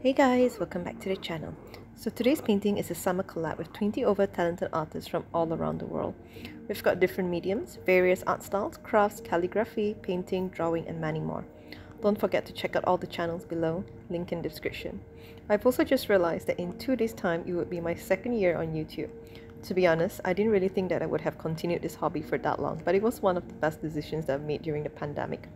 Hey guys, welcome back to the channel. So today's painting is a summer collab with 20 over talented artists from all around the world. We've got different mediums, various art styles, crafts, calligraphy, painting, drawing and many more. Don't forget to check out all the channels below, link in description. I've also just realized that in 2 days time it would be my second year on YouTube. To be honest, I didn't really think that I would have continued this hobby for that long, but it was one of the best decisions that I've made during the pandemic.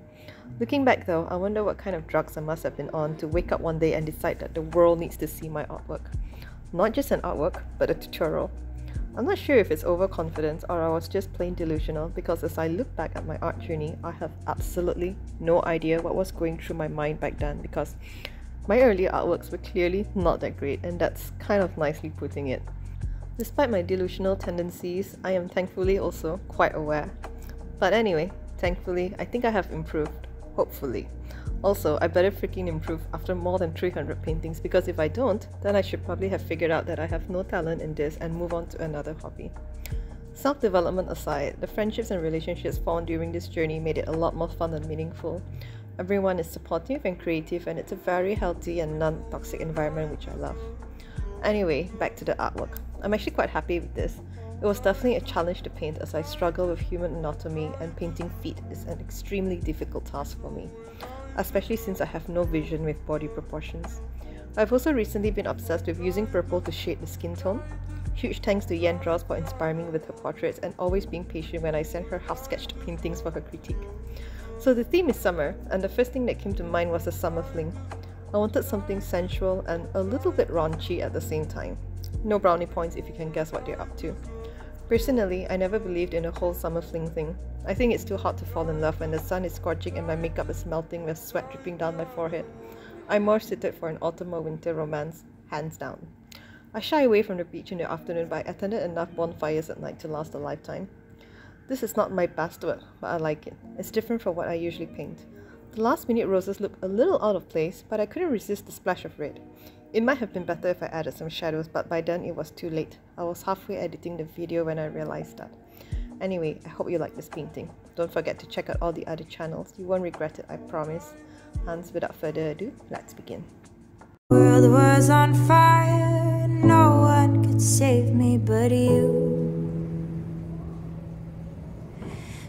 Looking back though, I wonder what kind of drugs I must have been on to wake up one day and decide that the world needs to see my artwork. Not just an artwork, but a tutorial. I'm not sure if it's overconfidence or I was just plain delusional, because as I look back at my art journey, I have absolutely no idea what was going through my mind back then, because my earlier artworks were clearly not that great, and that's kind of nicely putting it. Despite my delusional tendencies, I am thankfully also quite aware. But anyway, thankfully, I think I have improved. Hopefully. Also, I better freaking improve after more than 300 paintings, because if I don't, then I should probably have figured out that I have no talent in this and move on to another hobby. Self-development aside, the friendships and relationships formed during this journey made it a lot more fun and meaningful. Everyone is supportive and creative, and it's a very healthy and non-toxic environment, which I love. Anyway, back to the artwork. I'm actually quite happy with this. It was definitely a challenge to paint, as I struggle with human anatomy, and painting feet is an extremely difficult task for me, especially since I have no vision with body proportions. I've also recently been obsessed with using purple to shade the skin tone. Huge thanks to YenDraws for inspiring me with her portraits and always being patient when I sent her half-sketched paintings for her critique. So the theme is summer, and the first thing that came to mind was a summer fling. I wanted something sensual and a little bit raunchy at the same time. No brownie points if you can guess what they're up to. Personally, I never believed in a whole summer fling thing. I think it's too hot to fall in love when the sun is scorching and my makeup is melting with sweat dripping down my forehead. I'm more suited for an autumn or winter romance, hands down. I shy away from the beach in the afternoon, but I attended enough bonfires at night to last a lifetime. This is not my best work, but I like it. It's different from what I usually paint. The last minute roses look a little out of place, but I couldn't resist the splash of red. It might have been better if I added some shadows, but by then it was too late. I was halfway editing the video when I realized that. Anyway, I hope you like this painting. Don't forget to check out all the other channels. You won't regret it, I promise. And without further ado, let's begin. The world was on fire, no one could save me but you.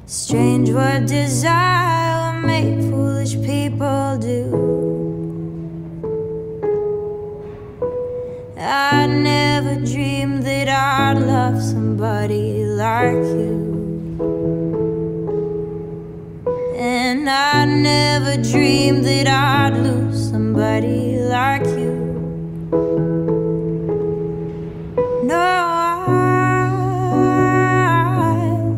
Strange what desire will make foolish people do. I never dreamed that I'd love somebody like you, and I never dreamed that I'd lose somebody like you. No, I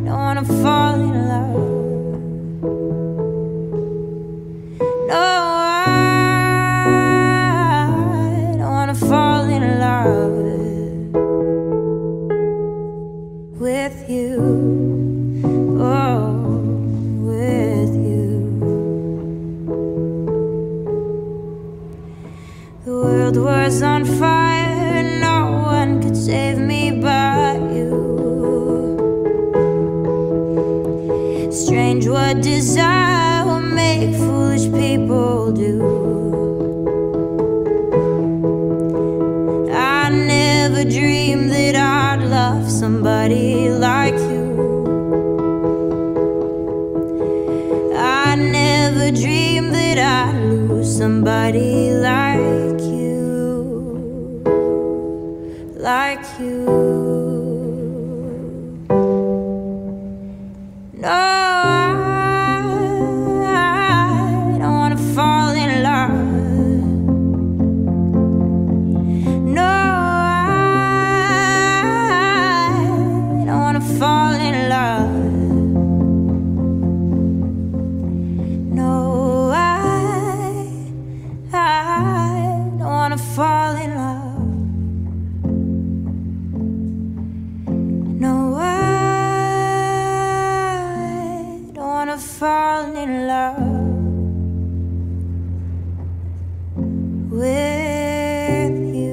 don't wanna fall in love. No, I don't wanna fall in love with you. Oh, with you. The world was on fire, no one could save me but you. Strange what desire will make foolish people do. I never dreamed that I'd love somebody like you. I never dreamed that I'd lose somebody like you. Like you. No, I don't wanna fall in love. No, I don't wanna fall in love. No, I don't wanna fall in love. No, I don't wanna fall in love with you.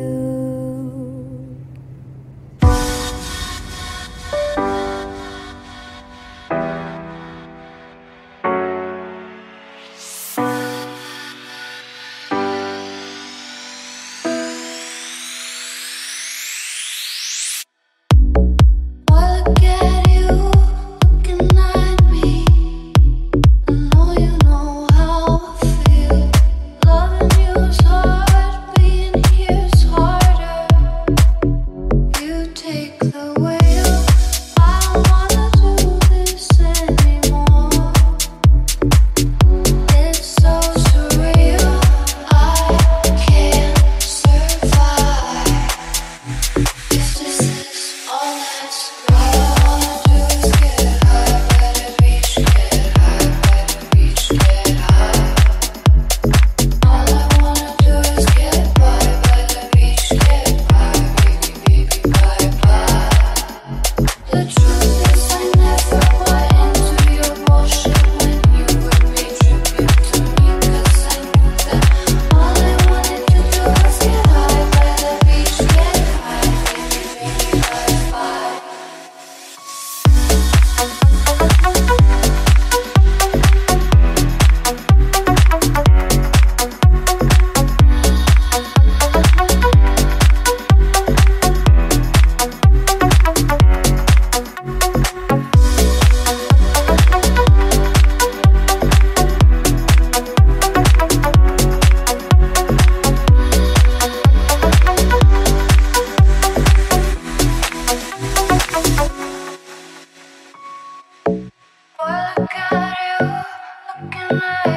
night.